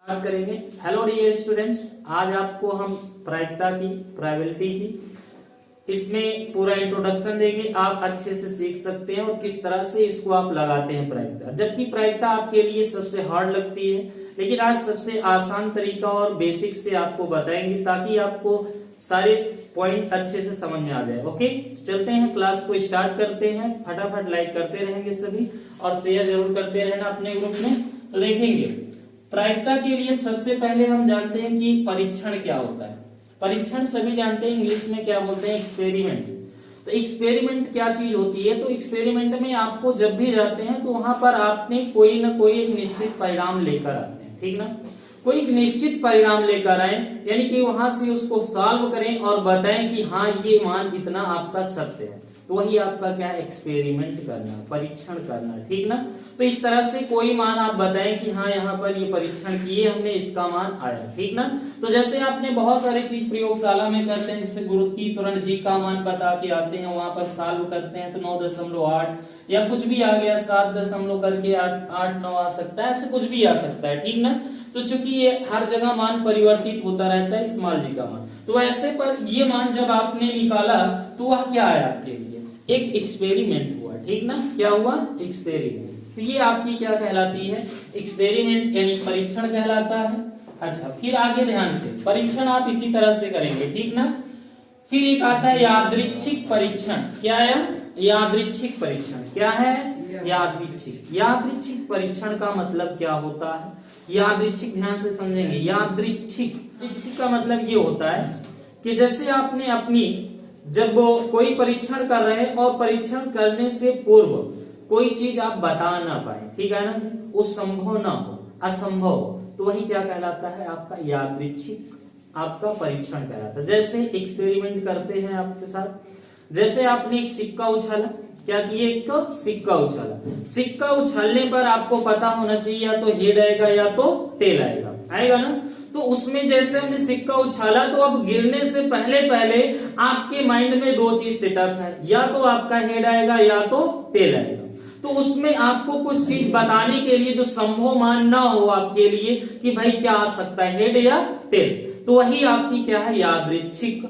बात करेंगे। Hello dear students, आज आपको हम प्रायिकता की प्रोबेबिलिटी की इसमें पूरा इंट्रोडक्शन देंगे। आप अच्छे से सीख सकते हैं और किस तरह से इसको आप लगाते हैं प्रायिकता। जबकि प्रायिकता आपके लिए सबसे हार्ड लगती है, लेकिन आज सबसे आसान तरीका और बेसिक से आपको बताएंगे ताकि आपको सारे पॉइंट अच्छे से समझ में आ जाए। ओके, चलते हैं, क्लास को स्टार्ट करते हैं। फटाफट लाइक करते रहेंगे सभी और शेयर जरूर करते रहना अपने ग्रुप में। तो देखेंगे प्रायिकता के लिए सबसे पहले हम जानते हैं कि परीक्षण क्या होता है। परीक्षण सभी जानते हैं, इंग्लिश में क्या बोलते हैं, एक्सपेरिमेंट। तो एक्सपेरिमेंट क्या चीज होती है? तो एक्सपेरिमेंट में आपको जब भी जाते हैं तो वहां पर आपने कोई ना कोई एक निश्चित परिणाम लेकर आते हैं, ठीक ना। कोई एक निश्चित परिणाम लेकर आए, यानी कि वहां से उसको सॉल्व करें और बताएं कि हाँ ये मान इतना आपका सत्य है। तो वही आपका क्या है, एक्सपेरिमेंट करना, परीक्षण करना, ठीक ना। तो इस तरह से कोई मान आप बताएं कि हाँ यहाँ पर ये परीक्षण किए हमने, इसका मान आया, ठीक ना। तो जैसे आपने बहुत सारी चीज प्रयोगशाला में करते हैं, जैसे गुरुत्व त्वरण जी का मान बता के आते हैं, वहां पर सॉल्व करते हैं तो 9.8 या कुछ भी आ गया, 7 दशमलव करके 8-9 आ सकता है, ऐसे कुछ भी आ सकता है, ठीक ना। तो चूंकि ये हर जगह मान परिवर्तित होता रहता है, स्मॉल जी का मान, तो ऐसे पर ये मान जब आपने निकाला तो वह क्या आया आपके लिए, एक एक्सपेरिमेंट हुआ, ठीक ना। क्या हुआ, एक्सपेरिमेंट। तो ये आपकी क्या कहलाती है, एक्सपेरिमेंट यानी परीक्षण कहलाता है। अच्छा, फिर आगे ध्यान से, परीक्षण आप इसी तरह से करेंगे, ठीक ना। फिर एक आता है यादृच्छिक परीक्षण। क्या है यादृच्छिक परीक्षण? क्या है यादृच्छिक। यादृच्छिक परीक्षण का मतलब क्या होता है? यादृच्छिक ध्यान से समझेंगे। यादृच्छिक का मतलब ये होता है कि जैसे आपने अपनी जब वो कोई परीक्षण कर रहे हैं और परीक्षण करने से पूर्व कोई चीज आप बता ना पाए, ठीक है ना, वो संभव ना हो, असंभव हो, तो वही क्या कहलाता है, आपका यादृच्छिक आपका परीक्षण कहलाता है। जैसे एक्सपेरिमेंट करते हैं आपके साथ, जैसे आपने एक सिक्का उछाला, क्या किए, एक तो सिक्का उछाला। सिक्का उछालने पर आपको पता होना चाहिए या तो हेड आएगा या तो टेल आएगा ना। तो उसमें जैसे हमने सिक्का उछाला तो अब गिरने से पहले पहले आपके माइंड में दो चीज सेटअप है, या तो आपका हेड आएगा या तो टेल आएगा। तो उसमें आपको कुछ चीज बताने के लिए जो संभव मान ना हो आपके लिए कि भाई क्या आ सकता है, हेड या टेल, तो वही आपकी क्या है, यादृच्छिक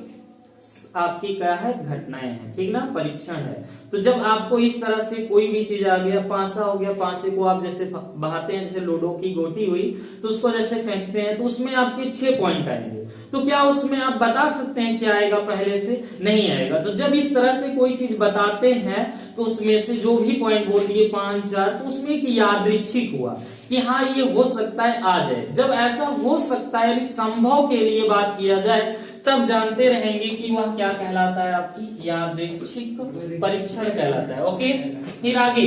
आपकी क्या है, घटनाएं हैं, ठीक ना, परीक्षण है। तो जब आपको इस तरह से कोई भी चीज आ गया, पासा हो गया, पासे को आप जैसे बहाते हैं, जैसे लूडो की गोटी हुई तो उसको जैसे फेंकते हैं, तो उसमें आपके 6 पॉइंट आएंगे। तो क्या उसमें आप बता सकते हैं क्या आएगा, पहले से नहीं आएगा। तो जब इस तरह से कोई चीज बताते हैं तो उसमें से जो भी पॉइंट बोल दिए 5-4, तो उसमें एक यादृच्छिक हुआ कि हाँ ये हो सकता है आ जाए। जब ऐसा हो सकता है यानी संभव के लिए बात किया जाए, तब जानते रहेंगे कि वह क्या कहलाता है, आपकी यादृच्छिक परीक्षण कहलाता है। ओके, फिर आगे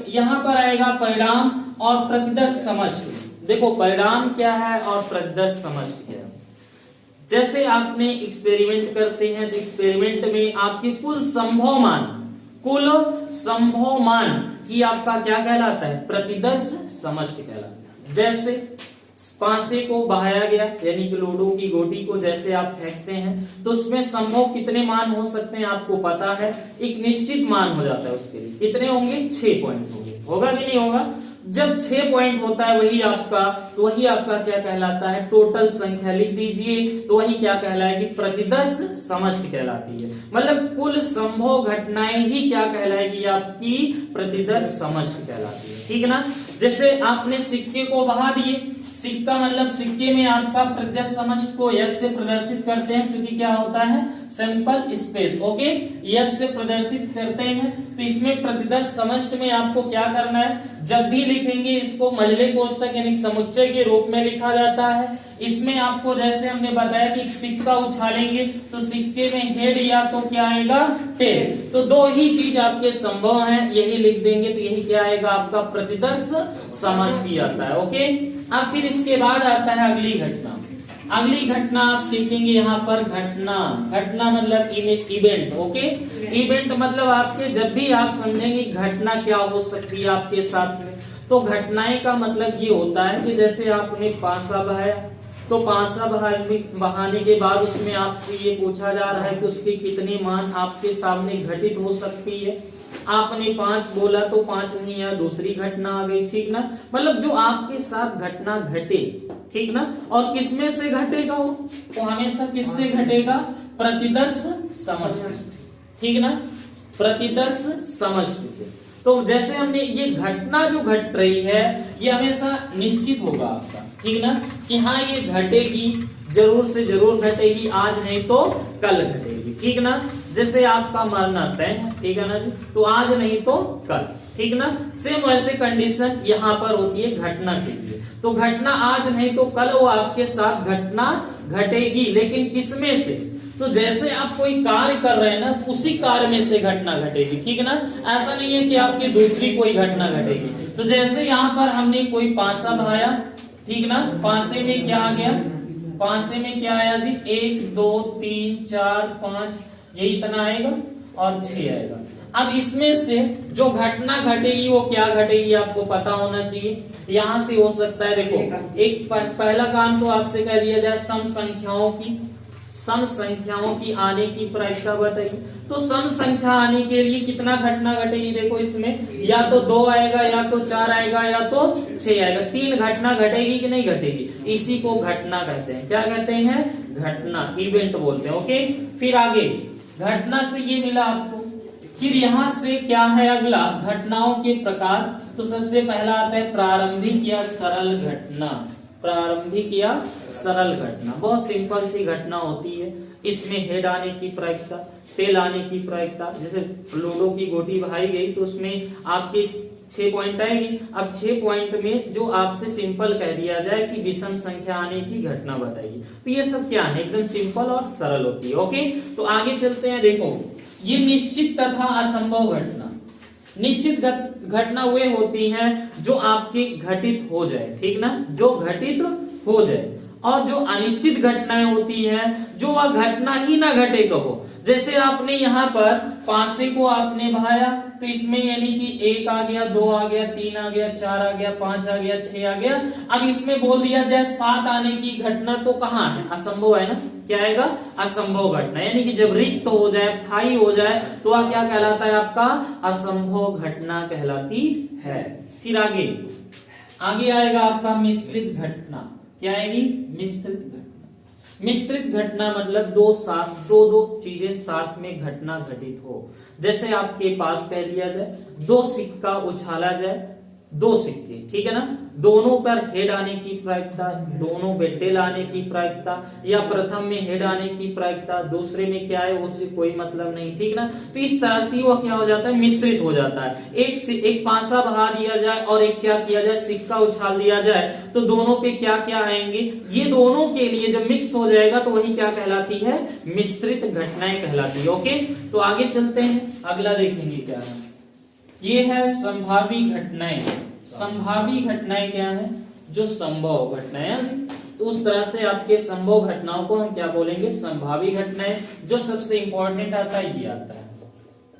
यहाँ पर आएगा परिणाम और प्रतिदर्श समष्टि। देखो परिणाम क्या है और प्रतिदर्श समष्टि क्या है। जैसे आपने एक्सपेरिमेंट करते हैं तो एक्सपेरिमेंट में आपके कुल संभव मान ही आपका क्या कहलाता है, प्रतिदर्श समष्टि कहलाता है। जैसे पासे को बहाया गया, यानी कि लूडो की गोटी को जैसे आप फेंकते हैं तो उसमें संभव कितने मान हो सकते हैं आपको पता है, एक निश्चित मान हो जाता है उसके लिए, कितने होंगे, 6 पॉइंट होंगे, होगा कि नहीं होगा। जब 6 पॉइंट होता है वही आपका, तो वही आपका क्या कहलाता है, टोटल संख्या लिख दीजिए, तो वही क्या कहलाएगी, प्रतिदर्श समष्टि कहलाती है। मतलब कुल संभव घटनाएं ही क्या कहलाएगी, आपकी प्रतिदर्श समष्टि कहलाती है, ठीक ना। जैसे आपने सिक्के को बहा दिए, सिक्का मतलब सिक्के में आपका प्रतिदर्श समष्टि को यस से प्रदर्शित करते हैं, क्योंकि क्या होता है, सैंपल स्पेस। ओके, यस से प्रदर्शित करते हैं, तो इसमें प्रतिदर्श समष्टि में आपको क्या करना है, जब भी लिखेंगे इसको मझले कोष्ठक यानी समुच्चय के रूप में लिखा जाता है। इसमें आपको जैसे हमने बताया कि सिक्का उछालेंगे तो सिक्के में हेड या तो क्या आएगा, टेल, तो दो ही चीज आपके संभव हैं, यही लिख देंगे, तो यही क्या आएगा, आपका प्रतिदर्श समष्टि आता है। ओके, अब फिर इसके बाद आता है अगली घटना। अगली घटना आप सीखेंगे यहाँ पर, घटना मतलब इवेंट। ओके, इवेंट मतलब आपके जब भी आप समझेंगे घटना क्या हो सकती है आपके साथ में, तो घटनाएं का मतलब ये होता है कि जैसे आपने पासा बहाया, तो पासा बहाने के बाद उसमें आपसे ये पूछा जा रहा है कि उसकी कितनी मान आपके सामने घटित हो सकती है। आपने 5 बोला तो 5 नहीं आया, दूसरी घटना आ गई, ठीक ना। मतलब जो आपके साथ घटना घटे, ठीक ना, और किसमें से घटेगा वो, तो हमेशा किससे घटेगा, प्रतिदर्श समष्टि, ठीक ना, प्रतिदर्श समष्टि से। तो जैसे हमने ये घटना जो घट रही है ये हमेशा निश्चित होगा आपका, ठीक ना, कि हाँ ये घटेगी, जरूर से जरूर घटेगी, आज नहीं तो कल घटेगी, ठीक ना। जैसे आपका मरना तय है, ठीक है ना जी, तो आज नहीं तो कल, ठीक ना। सेम वैसे कंडीशन यहाँ पर होती है घटना के लिए। तो घटना आज नहीं तो कल वो आपके साथ घटना घटेगी, लेकिन किसमें से, तो जैसे आप कोई कार्य कर रहे हैं ना, तो उसी कार्य में से घटना घटेगी, ठीक ना। ऐसा नहीं है कि आपकी दूसरी कोई घटना घटेगी। तो जैसे यहाँ पर हमने कोई पासा भाया, ठीक ना, पासे में क्या आ गया, पासे में क्या आया जी, 1 2 3 4 5, ये इतना आएगा और 6 आएगा। अब इसमें से जो घटना घटेगी वो क्या घटेगी आपको पता होना चाहिए। यहां से हो सकता है, देखो एक पहला काम तो आपसे कह दिया जाए सम संख्याओं की आने की प्रायिकता बताइए। तो सम संख्या आने के लिए कितना घटना घटेगी, देखो इसमें या तो 2 आएगा, या तो 4 आएगा, या तो 6 आएगा। 3 घटना घटेगी कि नहीं घटेगी, इसी को घटना कहते हैं। क्या कहते हैं, घटना, इवेंट बोलते हैं। ओके, फिर आगे घटना से ये मिला आपको। फिर यहां से क्या है अगला, घटनाओं के प्रकार। तो सबसे पहला आता है प्रारंभिक या सरल घटना। प्रारंभिक या सरल घटना बहुत सिंपल सी घटना होती है। इसमें हेड आने की प्रायिकता, टेल आने की प्रायिकता। जैसे लूडो की गोटी भाई गई तो उसमें आपके 6 पॉइंट आएगी। अब 6 पॉइंट में जो आपसे सिंपल कह दिया जाए कि विषम संख्या आने की घटना बताइए, तो ये सब क्या है, एकदम सिंपल और सरल होती है। ओके, तो आगे चलते हैं। देखो ये निश्चित तथा असंभव घटना। निश्चित घटना वे होती हैं जो आपके घटित हो जाए, ठीक ना, जो घटित हो जाए। और जो अनिश्चित घटनाएं होती हैं जो वह घटना ही ना घटे कहो। जैसे आपने यहाँ पर पासे को आपने भाया, तो इसमें यानी कि 1 आ गया, 2 आ गया, 3 आ गया, 4 आ गया, 5 आ गया, 6 आ गया। अब इसमें बोल दिया जाए 7 आने की घटना, तो कहाँ है, असंभव है ना। क्या आएगा, असंभव घटना। यानी कि जब रिक्त हो जाए, फाई हो जाए, तो वह क्या कहलाता है आपका, असंभव घटना कहलाती है। फिर आगे आएगा आपका मिश्रित घटना। क्या आएगी, मिश्रित घटना। मिश्रित घटना मतलब दो चीजें साथ में घटना घटित हो। जैसे आपके पास कह दिया जाए 2 सिक्का उछाला जाए, 2 सिक्के, ठीक है ना, दोनों पर हेड आने की प्रायिकता, दोनों पे टेल आने की प्रायिकता, या प्रथम में हेड आने की प्रायिकता, दूसरे में क्या है उससे कोई मतलब नहीं, ठीक ना। तो इस तरह से वो क्या हो जाता है, मिश्रित हो जाता है। एक पासा बहा दिया जाए और एक क्या किया जाए, सिक्का उछाल दिया जाए, तो दोनों पे क्या क्या आएंगे, ये दोनों के लिए जब मिक्स हो जाएगा तो वही क्या कहलाती है, मिश्रित घटनाएं कहलाती है। ओके, तो आगे चलते हैं, अगला देखेंगे क्या है, ये है संभावी घटनाएं। संभावी घटनाएं क्या है, जो संभव घटनाएं। तो उस तरह से आपके संभव घटनाओं को हम क्या बोलेंगे, संभावी घटनाएं। जो सबसे इंपॉर्टेंट आता है ये आता है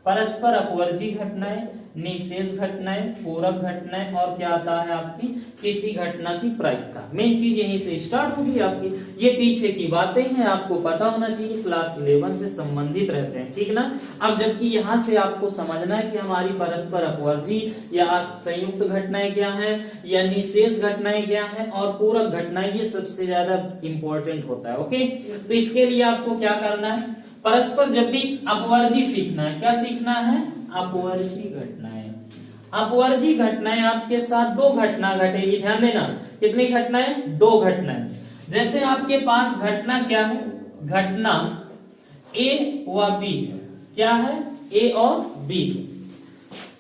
परस्पर अपवर्जी घटनाएं, निशेष घटनाएं, पूरक घटनाएं, और क्या आता है आपकी किसी घटना की प्रायिकता। मेन चीज यहीं से स्टार्ट होगी आपकी। ये पीछे की बातें हैं, आपको पता होना चाहिए, क्लास 11 से संबंधित रहते हैं, ठीक ना। अब जबकि यहाँ से आपको समझना है कि हमारी परस्पर अपवर्जी या संयुक्त घटनाएं क्या है, या निशेष घटनाएं क्या है, और पूरक घटनाएं, ये सबसे ज्यादा इंपॉर्टेंट होता है। ओके, तो इसके लिए आपको क्या करना है, परस्पर जब भी अपवर्जी सीखना है, क्या सीखना है, अपवर्जी घटनाएं। अपवर्जी घटनाएं आपके साथ 2 घटना घटेगी, ध्यान देना, कितनी घटनाएं, 2 घटनाएं। जैसे आपके पास घटना क्या है, घटना ए व बी, क्या है, ए और बी।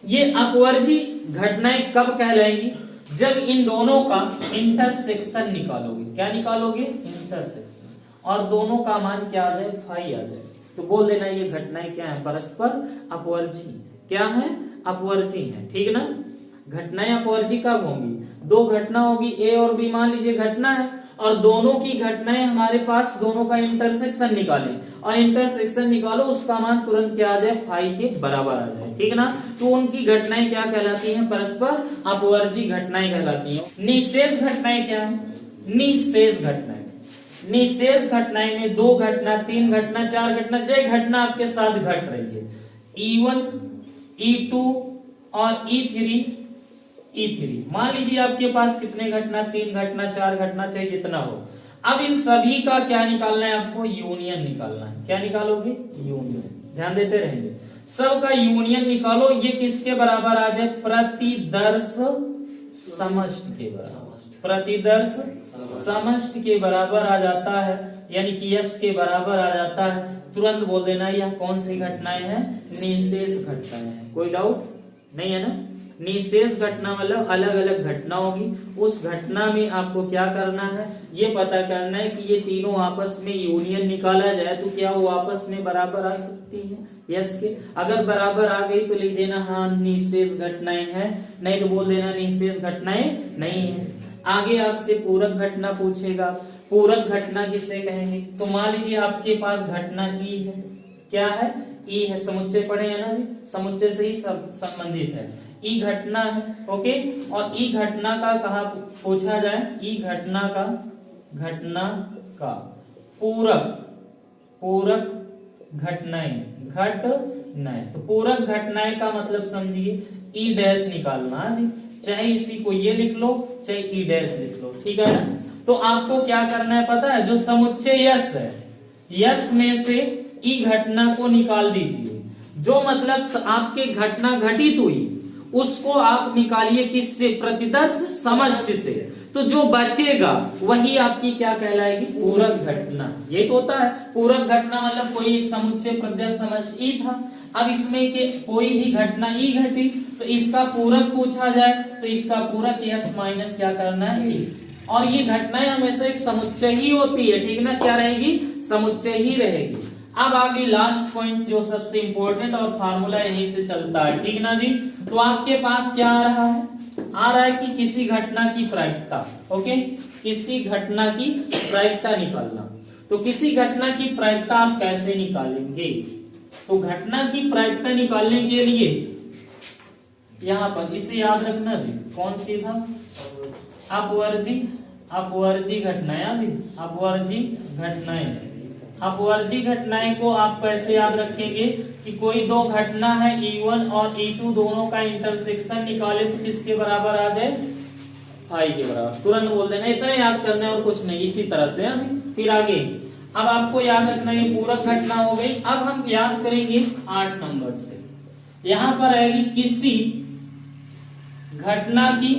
ये अपवर्जी घटनाएं कब कहलाएंगी, जब इन दोनों का इंटरसेक्शन निकालोगे। क्या निकालोगे, इंटरसेक्शन, और दोनों का मान क्या आ जाए, फाई आ जाए, तो बोल देना ये घटनाएं क्या है, परस्पर अपवर्जी। क्या है, अपवर्जी है, ठीक ना। घटनाएं अपवर्जी कब होंगी, 2 घटना होगी, ए और बी मान लीजिए घटना है, और दोनों की घटनाएं हमारे पास, दोनों का इंटरसेक्शन निकालें, और इंटरसेक्शन निकालो, उसका मान तुरंत क्या आ जाए, फाई के बराबर आ जाए, ठीक ना। तो उनकी घटनाएं क्या कहलाती हैं, परस्पर अपवर्जी घटनाएं कहलाती हैं। निशेष घटनाएं क्या है, निशेष घटनाएं। निशेष घटनाएं में 2 घटना, 3 घटना, 4 घटना, जो घटना आपके साथ घट रही है, E1 E2 और E3 मान लीजिए आपके पास कितने घटना, 3 घटना, 4 घटना, चाहे जितना हो। अब इन सभी का क्या निकालना है आपको, यूनियन निकालना है। क्या निकालोगे, यूनियन, ध्यान देते रहेंगे। सब का यूनियन निकालो, ये किसके बराबर आ जाए, प्रतिदर्श समष्टि के बराबर, प्रतिदर्श समष्टि के बराबर आ जाता है, यानी कि यस के बराबर आ जाता है। तुरंत बोल देना यह कौन सी घटनाएं हैं, निशेष घटनाएं हैं। कोई डाउट नहीं है ना। निशेष घटना मतलब अलग अलग घटना होगी, उस घटना में आपको क्या करना है, ये पता करना है कि ये तीनों आपस में यूनियन निकाला जाए तो क्या वो आपस में बराबर आ सकती है, यस के। अगर बराबर आ गई तो लिख देना हाँ निशेष घटनाएं हैं, नहीं तो बोल देना निशेष घटनाएं नहीं है। आगे आपसे पूरक घटना पूछेगा। पूरक घटना किसे कहेंगे, तो मान लीजिए आपके पास घटना ई है, क्या है, ई है, समुच्चय पढ़े हैं ना जी, समुच्चय से ही संबंधित है, ई घटना है, ओके। और ई घटना का कहा पूछा जाए, ई घटना का पूरक घटनाएं, तो पूरक घटनाएं का मतलब समझिए ई डैश निकालना जी, चाहे इसी को ये लिख लो चाहे ई डैश लिख लो, ठीक है ना। तो आपको क्या करना है पता है, जो समुच्चय यस है, यस में से ई घटना को निकाल दीजिए, जो मतलब आपके घटना घटित हुई उसको आप निकालिए किससे, प्रतिदर्श समष्टि से। तो जो बचेगा वही आपकी क्या कहलाएगी, पूरक घटना। ये तो होता है पूरक घटना, मतलब कोई एक समुच्चय प्रतिदर्श समष्टि ई था, अब इसमें के कोई भी घटना ई घटी तो इसका पूरक पूछा जाए तो इसका पूरक यस माइनस क्या करना है, ई। और ये घटनाएं हमेशा एक समुच्चय ही होती है, ठीक ना, क्या रहेगी, समुच्चय ही रहेगी। अब आगे लास्ट पॉइंट जो सबसे इंपॉर्टेंट और फार्मूला यहीं से चलता है, ठीक ना जी। तो आपके पास क्या आ रहा है कि किसी घटना की प्रायिकता, ओके, किसी घटना की प्रायिकता निकालना। तो किसी घटना की प्रायिकता आप कैसे निकालेंगे, तो घटना की प्रायिकता निकालने के लिए यहां पर इसे याद रखना जी, कौन सी था, अपवर्जी घटनाएं जी, अपवर्जी घटनाएं। अपवर्जी घटनाएं को आप कैसे याद रखेंगे कि कोई दो घटना है E1 और E2, दोनों का इंटरसेक्शन निकाले तो किसके बराबर आ जाए, फाई के बराबर। तुरंत बोल देना, इतना याद करना है और कुछ नहीं, इसी तरह से जी। फिर आगे अब आपको याद रखना ये पूरक घटना हो गई। अब हम याद करेंगे 8 नंबर से, यहां पर आएगी किसी घटना की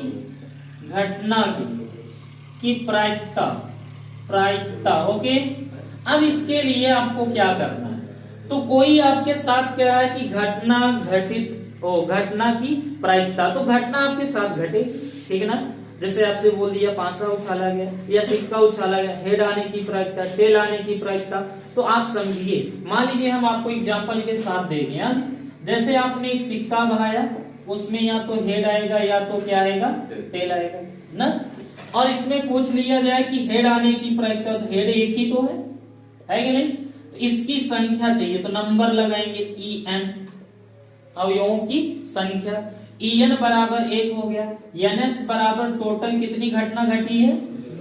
प्रायिकता, ओके। अब इसके लिए आपको क्या करना है, तो कोई आपके साथ कह रहा है कि घटना की प्रायिकता, तो घटना आपके साथ घटे, ठीक है ना। जैसे आपसे बोल दिया पांसा उछाला गया या सिक्का उछाला गया, हेड आने की प्रायिकता, टेल आने की प्रायिकता, तो आप समझिए। मान लीजिए हम आपको एग्जांपल के साथ देंगे आज, जैसे आपने एक सिक्का बहाया, उसमें या तो हेड आएगा या तो क्या आएगा, टेल आएगा ना। और इसमें पूछ लिया जाए कि हेड आने की प्रायिकता, तो हेड एक ही तो है कि नहीं, तो इसकी संख्या चाहिए, तो नंबर लगाएंगे En, अवयवों की संख्या। En बराबर 1 हो गया, Ns बराबर टोटल कितनी घटना घटी है,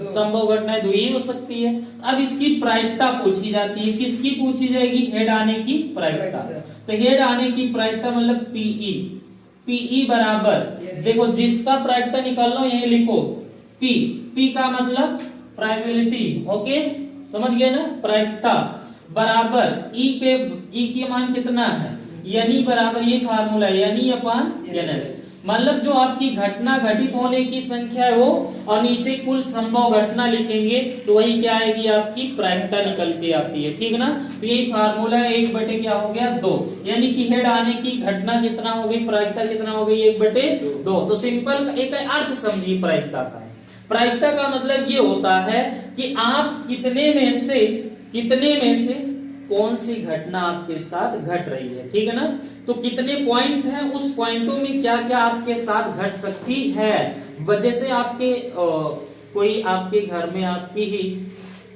संभव घटनाएं 2 ही हो सकती है। अब इसकी प्रायिकता पूछी जाती है, किसकी पूछी जाएगी, हेड आने की प्रायिकता। तो हेड आने की प्रायिकता मतलब Pe बराबर, देखो जिसका प्रायिकता निकालना हो यही लिखो, P का मतलब प्रायबिलिटी, ओके, समझ गए ना, प्रायिकता बराबर ई के मान कितना है, यानी बराबर ये फार्मूला यानी अपान Ns, मतलब जो आपकी घटना घटित होने की संख्या है वो, और नीचे कुल संभव घटना लिखेंगे तो वही क्या आएगी, आपकी प्रायिकता निकल के आती है, ठीक ना। तो यही फार्मूला 1/2 क्या हो गया, 2, यानी कि हेड आने की घटना कितना हो गई, प्रायिकता कितना हो गई, 1/2। तो सिंपल एक अर्थ समझिए प्रायिकता का। प्रायिकता का मतलब ये होता है कि आप कितने में से कौन सी घटना आपके साथ घट रही है, ठीक है ना। तो कितने पॉइंट हैं, उस पॉइंटों में क्या क्या आपके साथ घट सकती है। जैसे आपके कोई आपके घर में आपकी ही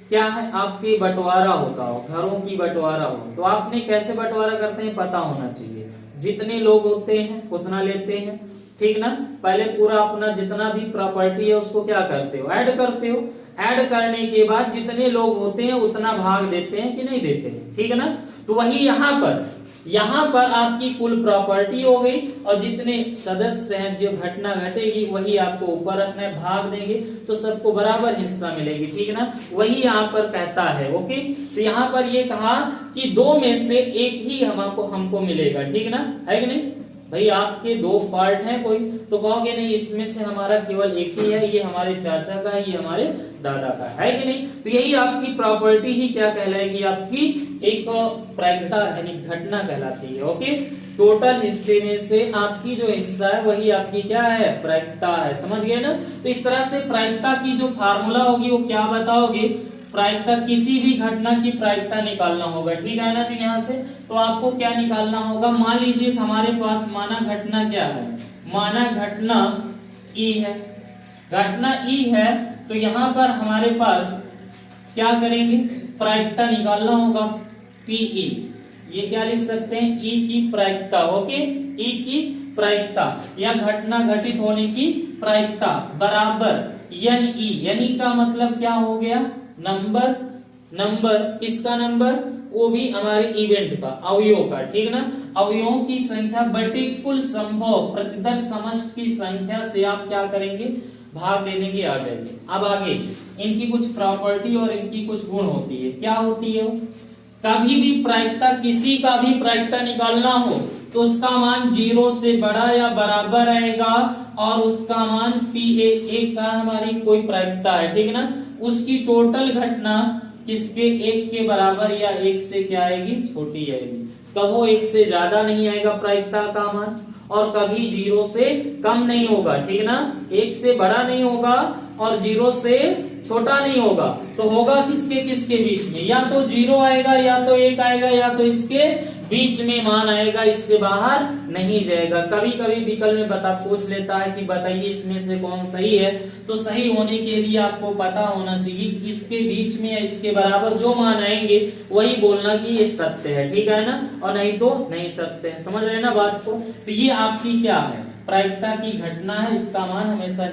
क्या है, आपकी बंटवारा होता हो, घरों की बंटवारा हो, तो आपने कैसे बंटवारा करते हैं पता होना चाहिए। जितने लोग होते हैं उतना लेते हैं, ठीक ना। पहले पूरा अपना जितना भी प्रॉपर्टी है उसको क्या करते हो, ऐड करते हो। ऐड करने के बाद जितने लोग होते हैं उतना भाग देते हैं कि नहीं देते हैं, ठीक है ना। तो वही यहाँ पर आपकी कुल प्रॉपर्टी हो गई, और जितने सदस्य हैं जो घटना घटेगी वही आपको ऊपर रखना है, भाग देंगे तो सबको बराबर हिस्सा मिलेगी, ठीक है ना। वही यहाँ पर कहता है। ओके, तो यहाँ पर ये कहा कि दो में से एक ही हमको मिलेगा, ठीक है ना, है कि नहीं भाई। आपके दो पार्ट हैं कोई, तो कहोगे नहीं इसमें से हमारा केवल एक ही है, ये हमारे चाचा का है, ये हमारे दादा का है कि नहीं। तो यही आपकी प्रॉपर्टी ही क्या कहलाएगी, आपकी एक प्रायिकता यानी घटना कहलाती है। ओके, टोटल हिस्से में से आपकी जो हिस्सा है वही आपकी क्या है, प्रायिकता है। समझ गए ना। तो इस तरह से प्रायिकता की जो फार्मूला होगी वो क्या बताओगे, प्रायिकता, किसी भी घटना की प्रायिकता निकालना होगा, ठीक है ना जी। यहाँ से तो आपको क्या निकालना होगा, मान लीजिए हमारे पास माना घटना क्या है, माना घटना ई है, घटना ई है, तो यहाँ पर हमारे पास क्या करेंगे, प्रायिकता निकालना होगा, पीई, ये क्या लिख सकते हैं, ई की प्रायिकता। ओके, ई की प्रायिकता या घटना घटित होने की प्रायिकता बराबर एन ई, यानी का मतलब क्या हो गया, नंबर, किसका नंबर, वो भी हमारे इवेंट का, अवयवों का, ठीक ना, अवयवों की संख्या बटे कुल संभव प्रतिदर्श समष्टि की संख्या से आप क्या करेंगे, भाग दे देंगे, आ जाएंगे। अब आगे इनकी कुछ प्रॉपर्टी और इनकी कुछ गुण होती है, क्या होती है वो, कभी भी प्रायिकता, किसी का भी प्रायिकता निकालना हो तो उसका मान 0 से बड़ा या बराबर आएगा, और उसका मान P का हमारी कोई प्रायिकता है, ठीक है ना, उसकी टोटल घटना किसके, 1 के बराबर या 1 से क्या आएगी, छोटी आएगी। कभी 1 से ज्यादा नहीं आएगा प्रायिकता का मान, और कभी 0 से कम नहीं होगा, ठीक ना, 1 से बड़ा नहीं होगा और 0 से छोटा नहीं होगा। तो होगा किसके किसके बीच में, या तो 0 आएगा, या तो 1 आएगा, या तो इसके बीच में मान आएगा, इससे बाहर नहीं जाएगा। कभी कभी विकल्प में पूछ लेता है कि बताइए इसमें से कौन सही है, तो सही होने के लिए आपको पता होना चाहिए कि इसके बीच में या इसके बराबर जो मान आएंगे वही बोलना कि ये सत्य है, ठीक है ना, और नहीं तो नहीं सत्य है। समझ रहे ना बात को। तो ये आपकी क्या है, प्रायिकता की घटना है, इसका मान हमेशा